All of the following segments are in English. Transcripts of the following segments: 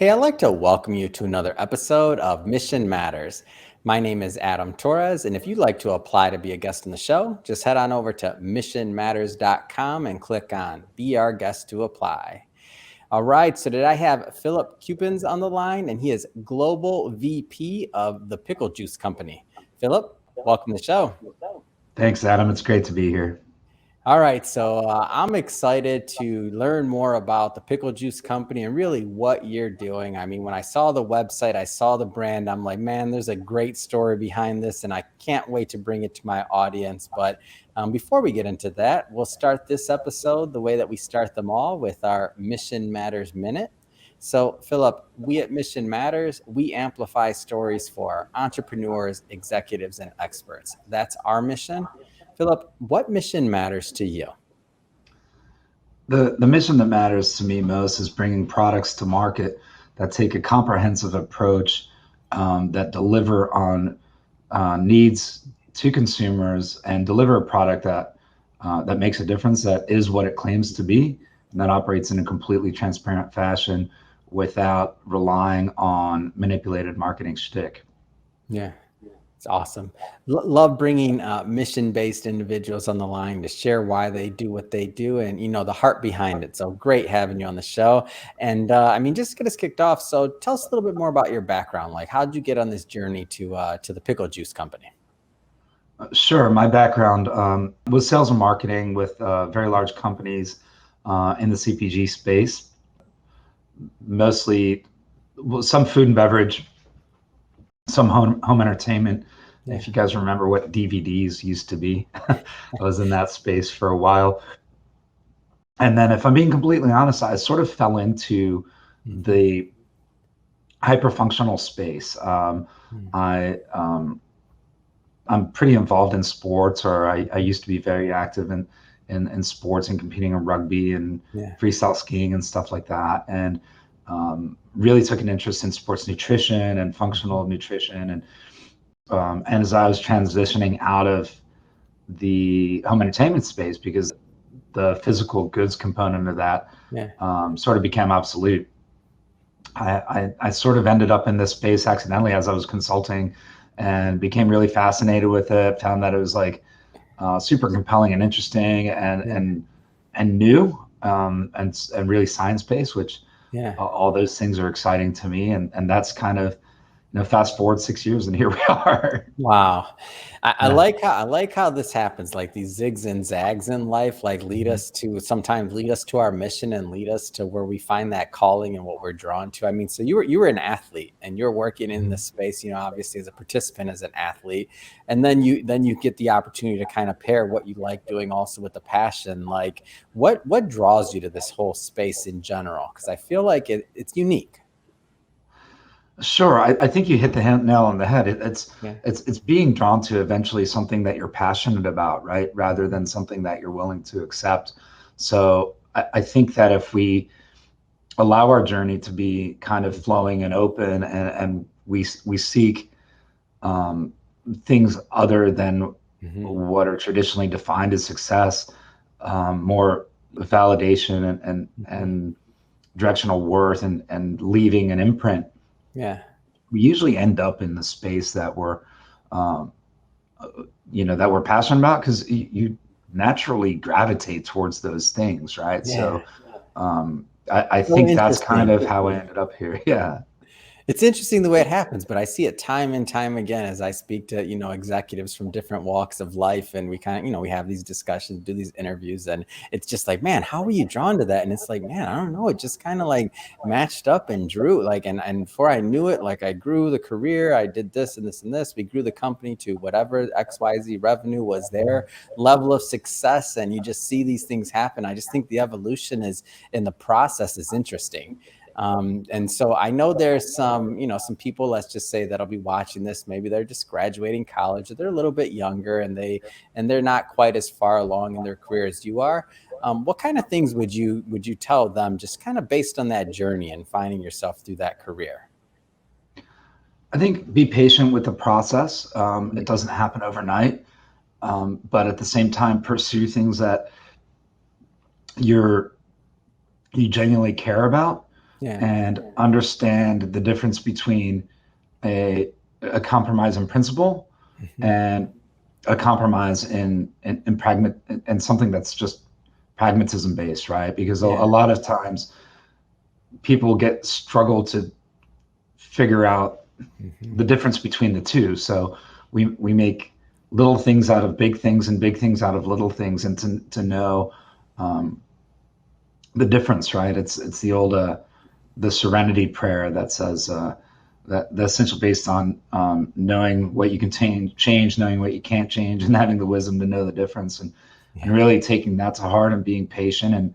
Hey, I'd like to welcome you to another episode of Mission Matters. My name is Adam Torres, and if you'd like to apply to be a guest on the show, just head on over to missionmatters.com and click on Be Our Guest to apply. All right, so today I have Filip Keuppens on the line, and he is Global VP of the Pickle Juice Company. Filip, welcome to the show. Thanks, Adam. It's great to be here. All right, so I'm excited to learn more about the Pickle Juice Company and really what you're doing. I mean, when I saw the website, I saw the brand, I'm like, man, there's a great story behind this, and I can't wait to bring it to my audience. But before we get into that, we'll start this episode the way that we start them all with our Mission Matters Minute. So, Filip, we at Mission Matters, we amplify stories for entrepreneurs, executives, and experts. That's our mission. Filip, what mission matters to you? The mission that matters to me most is bringing products to market that take a comprehensive approach, that deliver on needs to consumers and deliver a product that makes a difference, that is what it claims to be, and that operates in a completely transparent fashion without relying on manipulated marketing shtick. Yeah, it's awesome. Love bringing mission-based individuals on the line to share why they do what they do and, the heart behind it. So great having you on the show. And just get us kicked off. So tell us a little bit more about your background. Like, how did you get on this journey to the Pickle Juice Company? Sure. My background was sales and marketing with very large companies in the CPG space, mostly some food and beverage, some home entertainment. Yeah. If you guys remember what DVDs used to be, I was in that space for a while. And then, if I'm being completely honest, I sort of fell into the hyper-functional space. I'm pretty involved in sports, or I used to be very active in sports and competing in rugby and freestyle skiing and stuff like that. And really took an interest in sports nutrition and functional nutrition. And as I was transitioning out of the home entertainment space, because the physical goods component of that sort of became obsolete, I sort of ended up in this space accidentally as I was consulting, and became really fascinated with it. Found that it was like super compelling and interesting and new, and really science-based, which all those things are exciting to me. And that's kind of, fast forward 6 years and here we are. Wow. I like how this happens, like these zigs and zags in life, like sometimes lead us to our mission and lead us to where we find that calling and what we're drawn to. I mean, so you were an athlete and you're working in this space, obviously as a participant, as an athlete, and then you get the opportunity to kind of pair what you like doing also with the passion. Like what draws you to this whole space in general? Because I feel like it's unique. Sure. I think you hit the nail on the head. It's being drawn to eventually something that you're passionate about, right? Rather than something that you're willing to accept. So I think that if we allow our journey to be kind of flowing and open, and we seek things other than what are traditionally defined as success, more validation and directional worth and leaving an imprint, we usually end up in the space that we're passionate about, because you naturally gravitate towards those things, right? So I think that's kind of how I ended up here. It's interesting the way it happens, but I see it time and time again as I speak to, executives from different walks of life. And we kind of, we have these discussions, do these interviews, and it's just like, man, how were you drawn to that? And it's like, man, I don't know. It just kind of like matched up and drew, like, and before I knew it, like I grew the career, I did this and this and this. We grew the company to whatever XYZ revenue was their level of success. And you just see these things happen. I just think the evolution is in the process is interesting. And so I know there's some people, let's just say, that'll be watching this. Maybe they're just graduating college, or they're a little bit younger, and they're not quite as far along in their career as you are. What kind of things would you tell them, just kind of based on that journey and finding yourself through that career? I think be patient with the process. It doesn't happen overnight, but at the same time, pursue things that you genuinely care about. Yeah. and understand the difference between a compromise in principle Mhm. and a compromise in pragmat and something that's just pragmatism based, right? Because a Yeah. lot of times people struggle to figure out Mhm. the difference between the two. So we make little things out of big things and big things out of little things, and to know um, the difference, right? It's the old the serenity prayer that says that that's essentially based on knowing what you can change, knowing what you can't change, and having the wisdom to know the difference, and Yeah. really taking that to heart and being patient and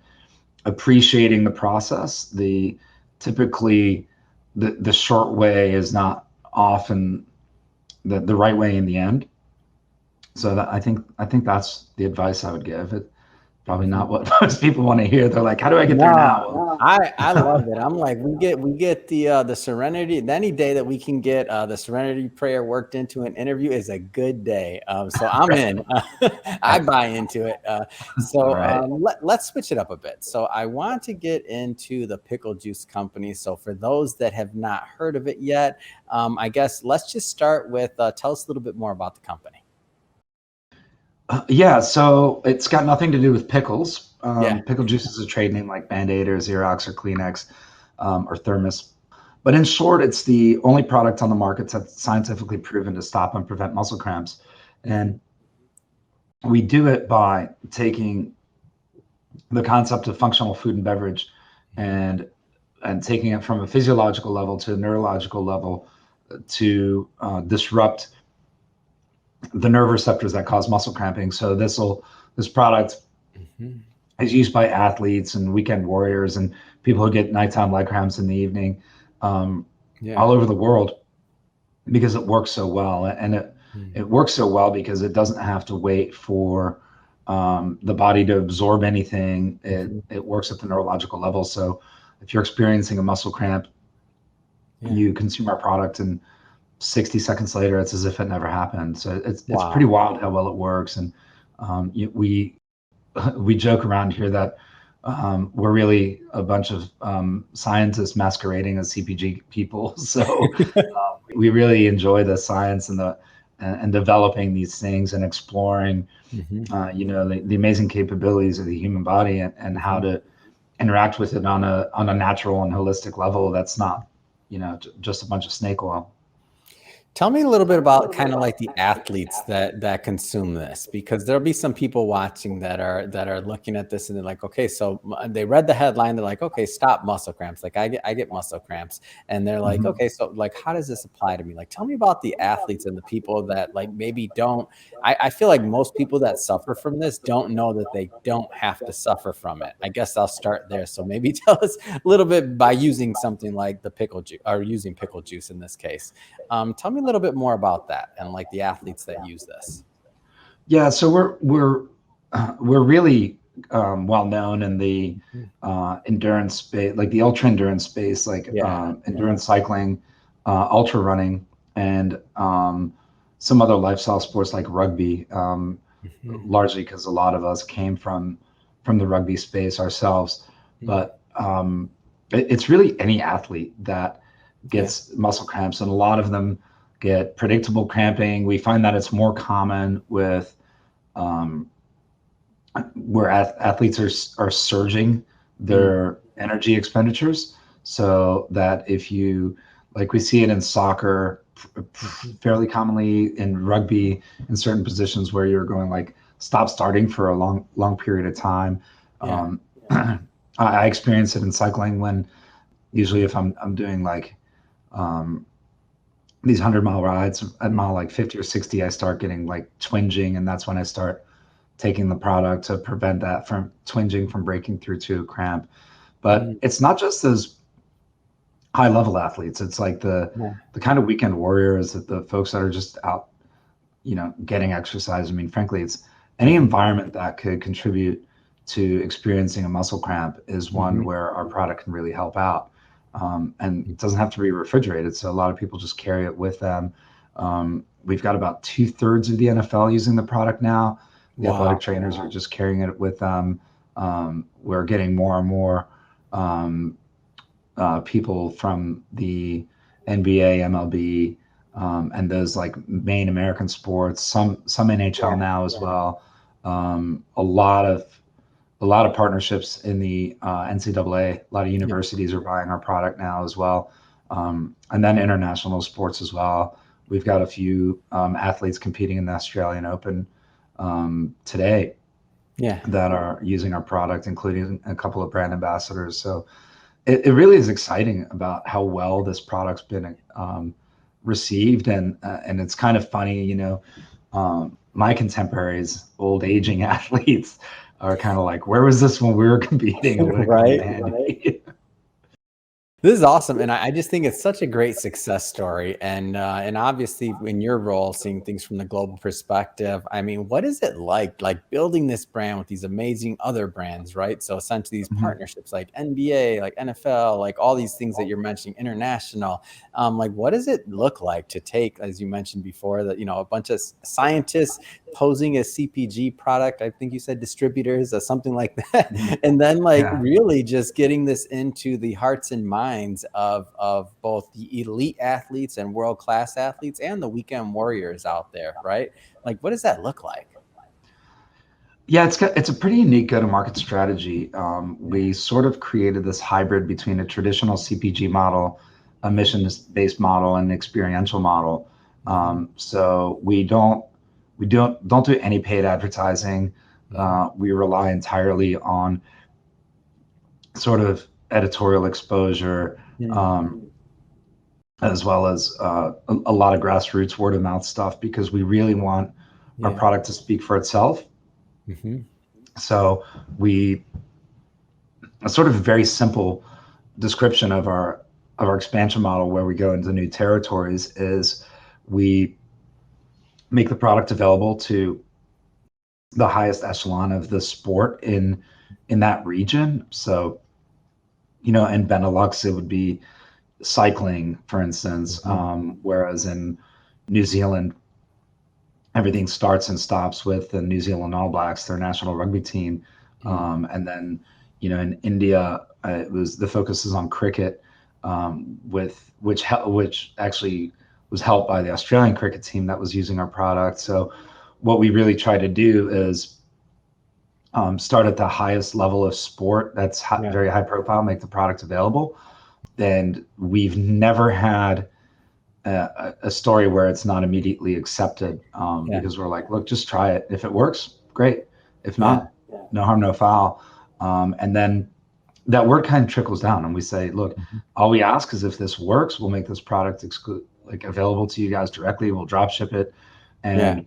appreciating the process. Typically the short way is not often the right way in the end. So that I think that's the advice I would give. It probably Mhm. not what most people want to hear. They're like, "How do I get there No, now?" I love it. I'm like, we get the serenity. Any day that we can get the serenity prayer worked into an interview is a good day. So I'm in. I buy into it. All So right. let's switch it up a bit. So I want to get into the pickle juice company. So for those that have not heard of it yet, I guess let's just start with tell us a little bit more about the company. Yeah, so it's got nothing to do with pickles. Yeah. Pickle juice is a trade name like Band-Aid or Xerox or Kleenex or Thermos. But in short, it's the only product on the market that's scientifically proven to stop and prevent muscle cramps. Mhm. And we do it by taking the concept of functional food and beverage Mhm. and taking it from a physiological level to a neurological level to disrupt the nerve receptors that cause muscle cramping. So this product Mhm. is used by athletes and weekend warriors and people who get nighttime leg cramps in the evening um, Yeah. all over the world because it works so well. And Mm. it works so well because it doesn't have to wait for the body to absorb anything. Mhm. It works at the neurological level. So if you're experiencing a muscle cramp, Yeah. you consume our product and 60 seconds later, it's as if it never happened. So it's pretty Wow. wild how well it works. And we we joke around here that we're really a bunch of scientists masquerading as CPG people. So we really enjoy the science and and developing these things and exploring, Mhm. the amazing capabilities of the human body and how Mhm. to interact with it on a natural and holistic level. That's not, just a bunch of snake oil. Tell me a little bit about kind of like the athletes that consume this, because there'll be some people watching that are looking at this and they're like, okay, so they read the headline, they're like, okay, stop muscle cramps. Like I get muscle cramps, and they're like, Mhm. okay, so like how does this apply to me? Like tell me about the athletes and the people that like maybe don't. I feel like most people that suffer from this don't know that they don't have to suffer from it. I guess I'll start there. So maybe tell us a little bit by using something like the pickle juice or using pickle juice in this case. Tell me a little bit more about that and like the athletes that use this. Yeah, so we're really well known in the Mhm. endurance space, like the ultra endurance space, like Yeah. endurance cycling, ultra running, and some other lifestyle sports like rugby. Mhm. Largely because a lot of us came from the rugby space ourselves, Mm. but it's really any athlete that Yeah. gets muscle cramps, and a lot of them get predictable cramping. We find that it's more common with um, where athletes are surging Mm. their energy expenditures. So that if you, like we see it in soccer, Mhm. fairly commonly in rugby, in certain positions where you're going like stop starting for a long period of time. Yeah. I experience it in cycling when usually if I'm doing like um, these 100-mile rides at Mm. mile like 50 or 60, I start getting like twinging, and that's when I start taking the product to prevent that from twinging from breaking through to a cramp. But Mm. it's not just those high level athletes. It's like Yeah. the kind of weekend warriors, that the folks that are just out, getting exercise. I mean, frankly, it's any Mhm. environment that could contribute to experiencing a muscle cramp is one Mhm. where our product can really help out. And it doesn't have to be refrigerated. So a lot of people just carry it with them. We've got about 2/3 of the NFL using the product now. The athletic Wow. trainers are just carrying it with them. We're getting more and more um, people from the NBA, MLB, and those like main American sports, some NHL now as well. A lot of partnerships in the NCAA. A lot of universities are buying our product now as well, and then international sports as well. We've got a few athletes competing in the Australian Open today that are using our product, including a couple of brand ambassadors. So it really is exciting about how well this product's been received, and it's kind of funny, you know, my contemporaries, old aging athletes, are kind of like, where was this when we were competing, and would it come in handy? This is awesome, and I just think it's such a great success story, and obviously in your role, seeing things from the global perspective. I mean, what is it like building this brand with these amazing other brands, right? So essentially these partnerships like NBA, like NFL, like all these things that you're mentioning, international. Like, what does it look like to take, as you mentioned before, that, you know, a bunch of scientists posing as CPG product, I think you said distributors or something like that, and then like really just getting this into the hearts and minds of both the elite athletes and world-class athletes and the weekend warriors out there, right? Like, what does that look like? Yeah, it's a pretty unique go-to-market strategy. We sort of created this hybrid between a traditional CPG model, a mission-based model, and an experiential model. So we don't do any paid advertising. We rely entirely on sort of editorial exposure, as well as a lot of grassroots word of mouth stuff, because we really want our product to speak for itself. So a sort of very simple description of our expansion model, where we go into new territories, is we make the product available to the highest echelon of the sport in that region. So, you know, in Benelux, it would be cycling, for instance, whereas in New Zealand, everything starts and stops with the New Zealand All Blacks, their national rugby team. And then, you know, in India, the focus is on cricket, which actually was helped by the Australian cricket team that was using our product. So what we really try to do is start at the highest level of sport that's very high profile, make the product available. And we've never had a story where it's not immediately accepted, because we're like, look, just try it. If it works, great. If not, no harm, no foul. And then that word kind of trickles down, and we say, look, all we ask is if this works, we'll make this product available to you guys directly. We'll drop ship it, and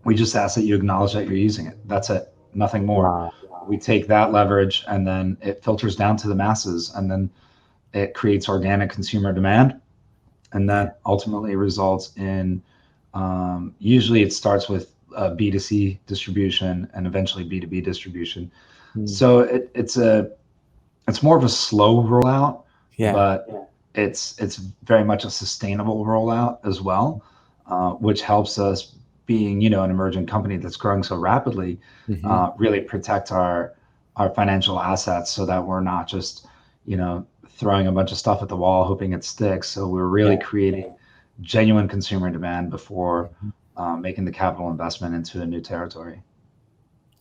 we just ask that you acknowledge that you're using it. That's it, nothing more. We take that leverage, and then it filters down to the masses, and then it creates organic consumer demand, and that ultimately results in usually it starts with B2C distribution and eventually B2B distribution. So it's more of a slow rollout, but it's very much a sustainable rollout as well, which helps us, being, you know, an emerging company that's growing so rapidly, really protect our financial assets, so that we're not just, you know, throwing a bunch of stuff at the wall hoping it sticks. So we're really creating genuine consumer demand before making the capital investment into a new territory.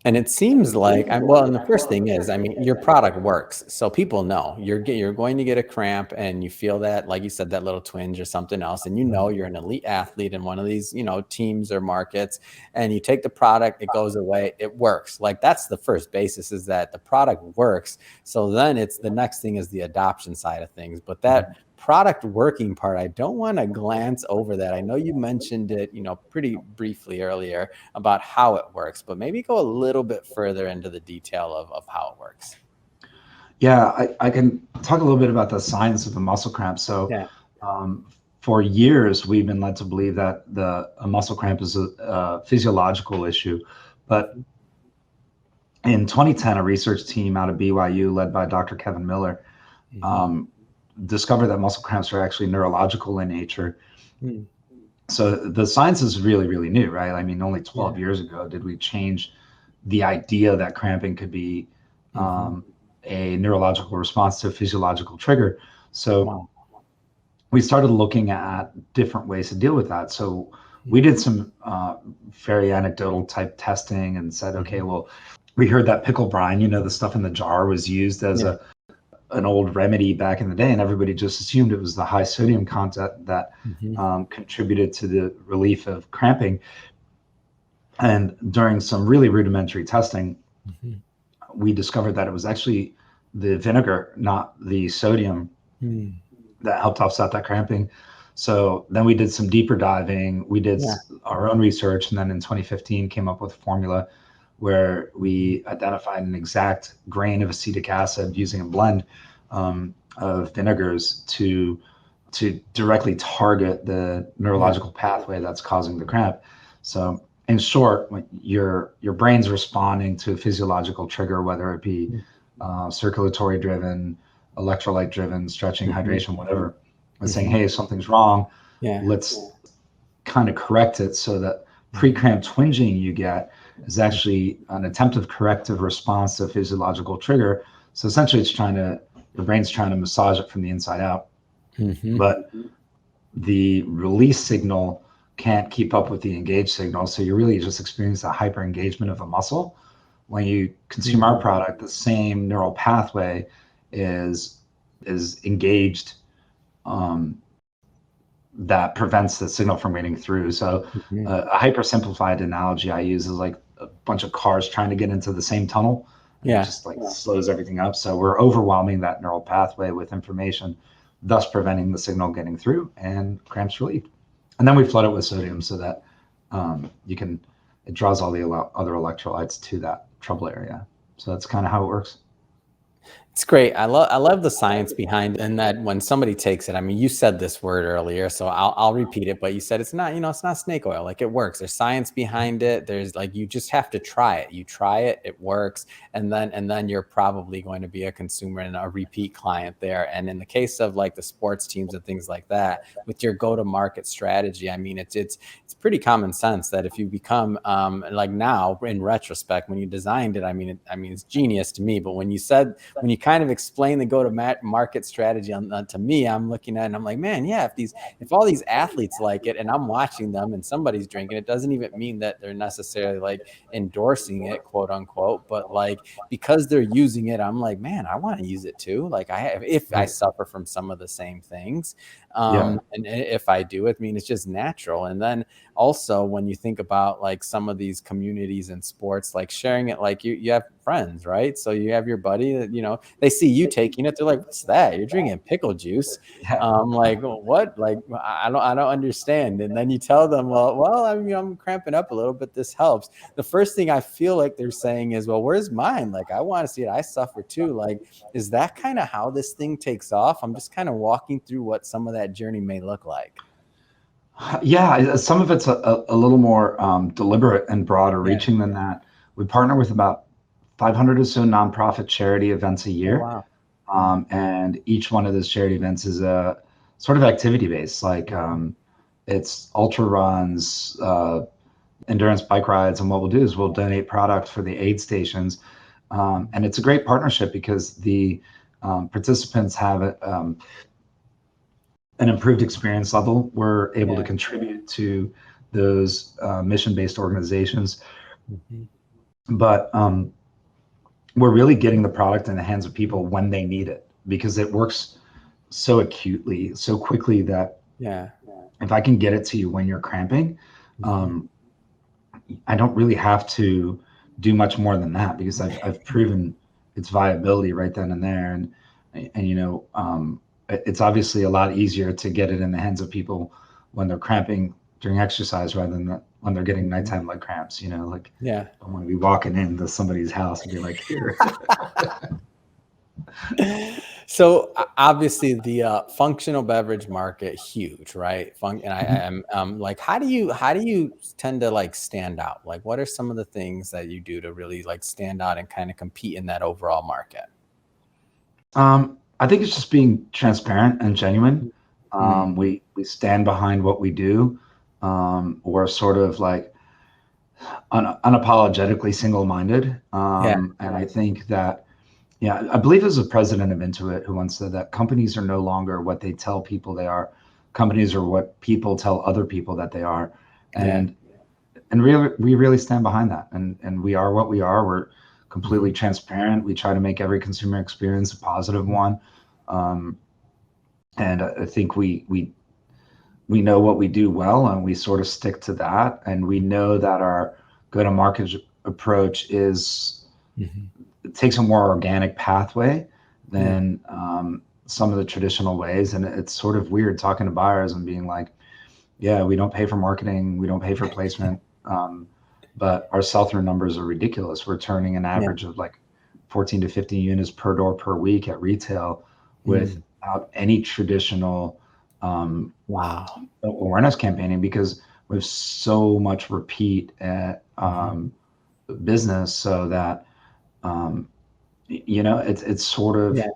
And it seems like, well, and the first thing is, I mean, your product works. So people know you're going to get a cramp, and you feel that, like you said, that little twinge or something else. And you know you're an elite athlete in one of these, you know, teams or markets, and you take the product, it goes away, it works. Like, that's the first basis, is that the product works. So then it's the next thing is the adoption side of things. But that product working part, I don't want to glance over that. I know you mentioned it, you know, pretty briefly earlier about how it works, but maybe go a little bit further into the detail of how it works. Yeah, I can talk a little bit about the science of the muscle cramp. So for years, we've been led to believe that a muscle cramp is a physiological issue. But in 2010, a research team out of BYU led by Dr. Kevin Miller discovered that muscle cramps are actually neurological in nature. So the science is really, really new, right? I mean, only 12 years ago did we change the idea that cramping could be a neurological response to a physiological trigger. So Wow. we started looking at different ways to deal with that. So we did some very anecdotal type testing and said, okay, well, we heard that pickle brine, the stuff in the jar, was used as an old remedy back in the day, and everybody just assumed it was the high sodium content that contributed to the relief of cramping. And during some really rudimentary testing, we discovered that it was actually the vinegar, not the sodium, that helped offset that cramping. So then we did some deeper diving. We did our own research, and then in 2015 came up with a formula where we identified an exact grain of acetic acid using a blend of vinegars to directly target the neurological pathway that's causing the cramp. So in short, when your brain's responding to a physiological trigger, whether it be circulatory driven, electrolyte driven, stretching, hydration, whatever, and saying, hey, something's wrong, let's kind of correct it so that pre-cramp twinging you get is actually an attempted corrective response to a physiological trigger. So essentially your brain's trying to massage it from the inside out. But the release signal can't keep up with the engaged signal. So you really just experience a hyper engagement of a muscle. When you consume our product, the same neural pathway is engaged, that prevents the signal from getting through. So a hyper simplified analogy I use is like a bunch of cars trying to get into the same tunnel. It just like slows everything up. So we're overwhelming that neural pathway with information, thus preventing the signal getting through and cramps relieved. And then we flood it with sodium so that it draws all the other electrolytes to that trouble area. So that's kind of how it works. It's great. I love the science behind, and that when somebody takes it, I mean, you said this word earlier, so I'll repeat it, but you said it's not snake oil. Like, it works. There's science behind it. There's like, you just have to try it. You try it, it works. And then you're probably going to be a consumer and a repeat client there. And in the case of like the sports teams and things like that, with your go-to-market strategy, I mean, it's pretty common sense that if you become like, now in retrospect, when you designed it, I mean, it's genius to me. But when you kind of explain the go-to-market strategy to me, I'm looking at it and I'm like, man, yeah, if all these athletes like it and I'm watching them and somebody's drinking it, doesn't even mean that they're necessarily like endorsing it, quote unquote, but like, because they're using it, I'm like, man, I want to use it too. Like, if I suffer from some of the same things, and if I do it, I mean, it's just natural. And then also, when you think about like some of these communities in sports, like sharing it, like you have friends, right? So you have your buddy that, they see you taking it, they're like, what's that? You're drinking pickle juice. Like, what? Like, I don't understand. And then you tell them, well, I mean, I'm cramping up a little bit. This helps. The first thing I feel like they're saying is, well, where's mine? Like, I want to see it. I suffer too. Like, is that kind of how this thing takes off? I'm just kind of walking through what some of that journey may look like. Yeah, some of it's a little more deliberate and broader reaching than that. We partner with about 500 or so nonprofit charity events a year. Oh, wow. And each one of those charity events is a sort of activity based, like it's ultra runs, endurance bike rides. And what we'll do is we'll donate product for the aid stations. And it's a great partnership because the participants have an improved experience level. We're able to contribute to those mission-based organizations. But we're really getting the product in the hands of people when they need it, because it works so acutely, so quickly that if I can get it to you when you're cramping, I don't really have to do much more than that, because I've proven its viability right then and there. And it's obviously a lot easier to get it in the hands of people when they're cramping during exercise rather than when they're getting nighttime leg cramps. Like, I don't want to be walking into somebody's house and be like, here. So obviously the functional beverage market, huge, right? And I'm like, how do you tend to like stand out? Like, what are some of the things that you do to really like stand out and kind of compete in that overall market? I think it's just being transparent and genuine. We stand behind what we do. We're sort of like unapologetically single-minded. And I think that Yeah, I believe it was the president of Intuit who once said that companies are no longer what they tell people they are. Companies are what people tell other people that they are. Yeah. And really, we really stand behind that. And we are what we are. We're completely Mhm. transparent. We try to make every consumer experience a positive Mhm. one. Um, and I think we know what we do well, and we sort of stick to that. And we know that our go-to-market approach is, Mhm. it takes a more organic pathway Yeah. than some of the traditional ways. And it's sort of weird talking to buyers and being like, yeah, we don't pay for marketing, we don't pay for placement, but our sell-through numbers are ridiculous. We're turning an Yeah. average of like 14 to 15 units per door per week at retail Mm. without any traditional um, Wow. awareness campaigning, because we have so much repeat Mhm. business, so that um, it's sort of Yeah.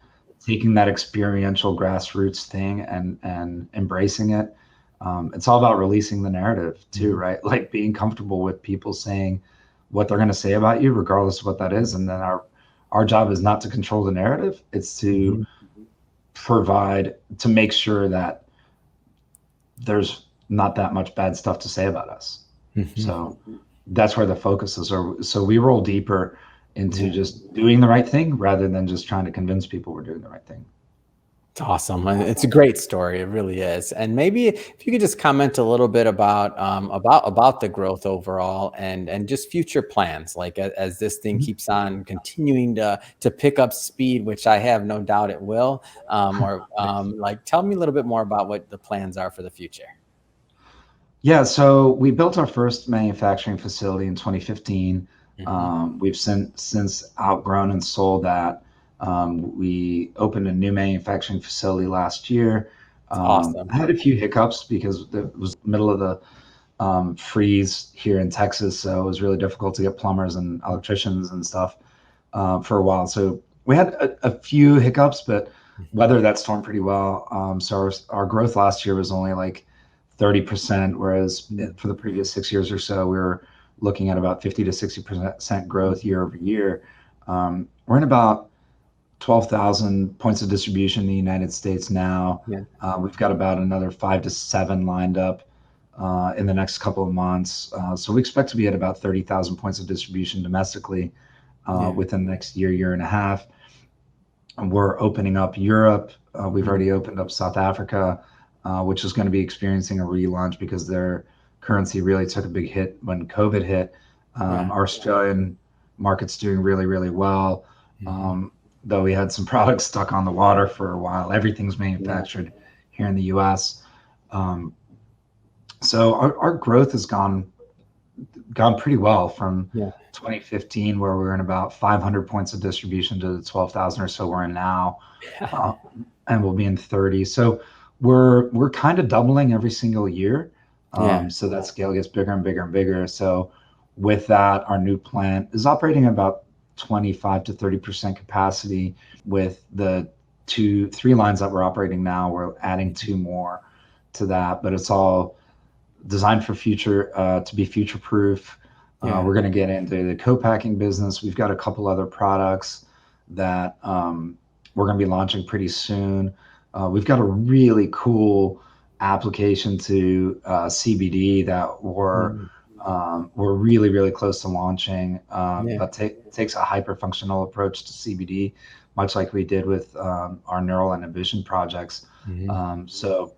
taking that experiential grassroots thing and embracing it. It's all about releasing the narrative too, Mhm. right? Like being comfortable with people saying what they're going to say about you, regardless of what that is. And then our job is not to control the narrative; it's to Mhm. provide, to make sure that there's not that much bad stuff to say about us. Mhm. So that's where the focus is. So we roll deeper into Yeah. just doing the right thing rather than just trying to convince people we're doing the right thing. It's awesome, and it's a great story, it really is. And maybe if you could just comment a little bit about the growth overall and just future plans, like as this thing Mhm. keeps on continuing to pick up speed, which I have no doubt it will. Like tell me a little bit more about what the plans are for the future. Yeah, so we built our first manufacturing facility in 2015. Hmm. We've since outgrown and sold that. We opened a new manufacturing facility last year. It's awesome. I had a few hiccups because it was middle of the freeze here in Texas, so it was really difficult to get plumbers and electricians and stuff for a while. So we had a few hiccups, but Mhm. weathered that storm pretty well. So our growth last year was only like 30%, whereas Mm. for the previous 6 years or so, we were looking at about 50 to 60% growth Mhm. year over year. We're in about 12,000 points of distribution in the United States now. Yeah. We've got about another 5 to 7 lined up in the next couple of months. So we expect to be at about 30,000 points of distribution domestically Yeah. within the next year, year and a half. And we're opening up Europe. We've Mm. already opened up South Africa, which is going to be experiencing a relaunch because their currency really took a big hit when COVID hit. Right. Our Australian market's doing really, really well. Hmm. Um, though we had some products stuck on the water for a while. Everything's Yeah. manufactured here in the US. Um, so our growth has gone pretty well from Yeah. 2015, where we were in about 500 points of distribution, to the 12,000 or so we're in now, uh, and we'll be in 30. So we're kind of doubling every single year. Yeah. So that scale gets bigger and bigger and bigger. So with that, our new plant is operating at about 25 to 30% capacity. With the three lines that we're operating now, we're adding two more to that, but it's all designed for future to be future proof. Yeah. We're going to get into the co-packing business. We've got a couple other products that we're going to be launching pretty soon. We've got a really cool application to CBD that Mm. we're really really close to launching. Yeah. That takes a hyper functional approach to CBD, much like we did with our neural inhibition projects. Hmm. So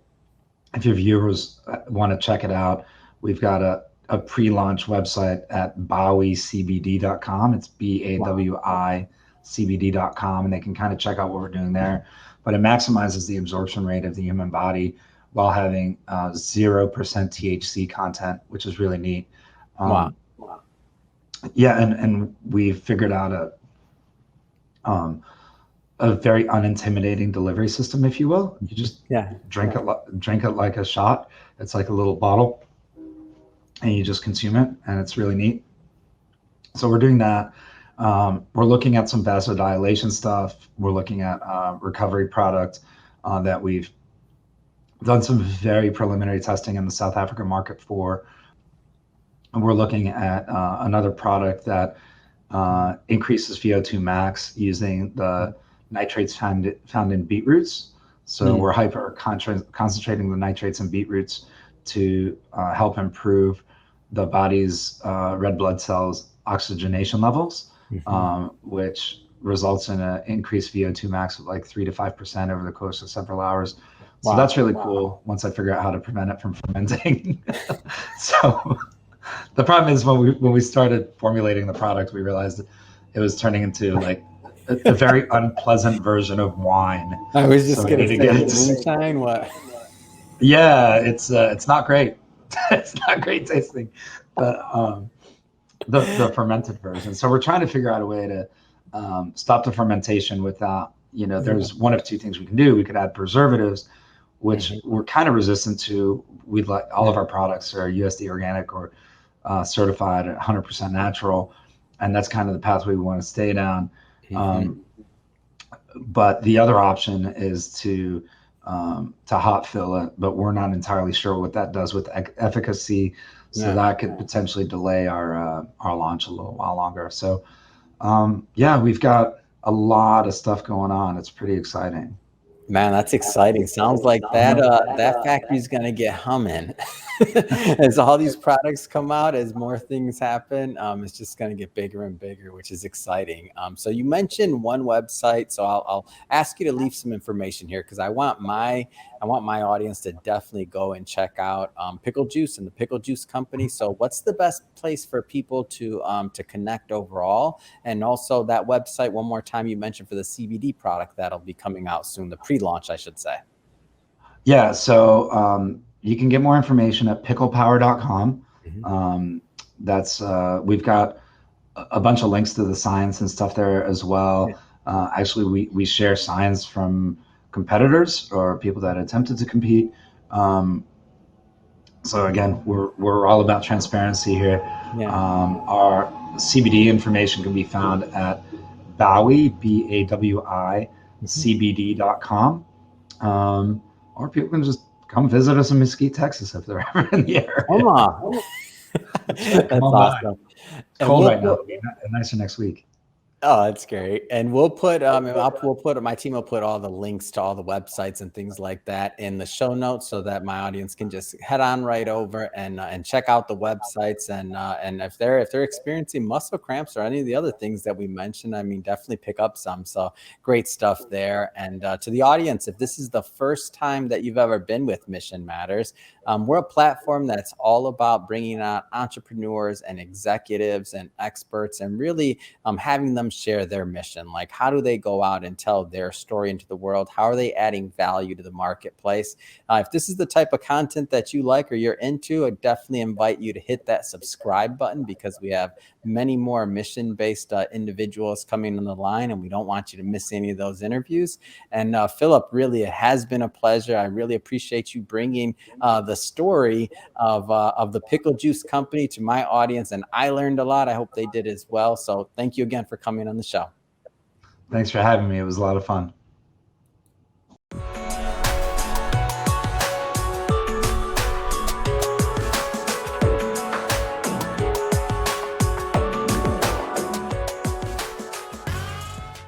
if your viewers want to check it out, we've got a pre-launch website at bowicbd.com. It's Wow. BAWICBD.com, and they can kind of check out what we're doing there. But it maximizes the absorption rate of the human body while having 0% THC content, which is really neat. Wow. Um, yeah, and we figured out um, a very unintimidating delivery system, if you will. You Mhm. just Yeah. drink it like a shot. It's like a little bottle, and you just consume it, and it's really neat. So we're doing that. We're looking at some vasodilation stuff. We're looking at recovery product that we've done some very preliminary testing in the South African market for. And we're looking at another product that increases VO2 max using the nitrates found in beetroots. So we're hyper concentrating the nitrates in beetroots to help improve the body's red blood cells oxygenation levels, which results in an increased VO2 max of like 3 to 5% over the course of several hours. So that's really cool once I figure out how to prevent it from fermenting. So the problem is when we started formulating the product, we realized it was turning into like a very unpleasant version of wine. I was just gonna say moonshine. What? Yeah, it's not great. It's not great tasting, but the fermented version. So we're trying to figure out a way to stop the fermentation without, there's one of two things we can do. We could add preservatives, which we're kind of resistant to. We'd like all of our products are USD organic or certified at 100% natural, and that's kind of the pathway we want to stay down. But the other option is to hot fill it, but we're not entirely sure what that does with efficacy. So that could potentially delay our launch a little while longer. So we've got a lot of stuff going on. It's pretty exciting. Man, that's exciting. Sounds like that factory's gonna get humming. As all these products come out, as more things happen, it's just gonna get bigger and bigger, which is exciting. So you mentioned one website, so I'll ask you to leave some information here because I want my audience to definitely go and check out Pickle Juice and the Pickle Juice Company. So what's the best place for people to connect overall? And also that website, one more time, you mentioned for the CBD product that'll be coming out soon, the pre-launch, I should say. Yeah, so you can get more information at picklepower.com. That's we've got a bunch of links to the science and stuff there as well. Actually, we share science from competitors or people that attempted to compete. So again, we're all about transparency here. Our CBD information can be found at Bawi, BAWI, CBD.com. Or people can just come visit us in Mesquite, Texas if they're ever in the area. Come on. That's awesome. It's cold right now. It'll be nicer next week. Oh, that's great. And we'll put my team will put all the links to all the websites and things like that in the show notes so that my audience can just head on right over and check out the websites and if they're experiencing muscle cramps or any of the other things that we mentioned, I mean, definitely pick up some. So great stuff there. And to the audience, if this is the first time that you've ever been with Mission Matters, we're a platform that's all about bringing out entrepreneurs and executives and experts and really having them share their mission. Like, how do they go out and tell their story into the world? How are they adding value to the marketplace? If this is the type of content that you like or you're into, I definitely invite you to hit that subscribe button because we have many more mission-based individuals coming on the line, and we don't want you to miss any of those interviews. And Filip, really, it has been a pleasure. I really appreciate you bringing the story of the Pickle Juice Company to my audience, and I learned a lot. I hope they did as well. So thank you again for coming on the show. Thanks for having me. It was a lot of fun.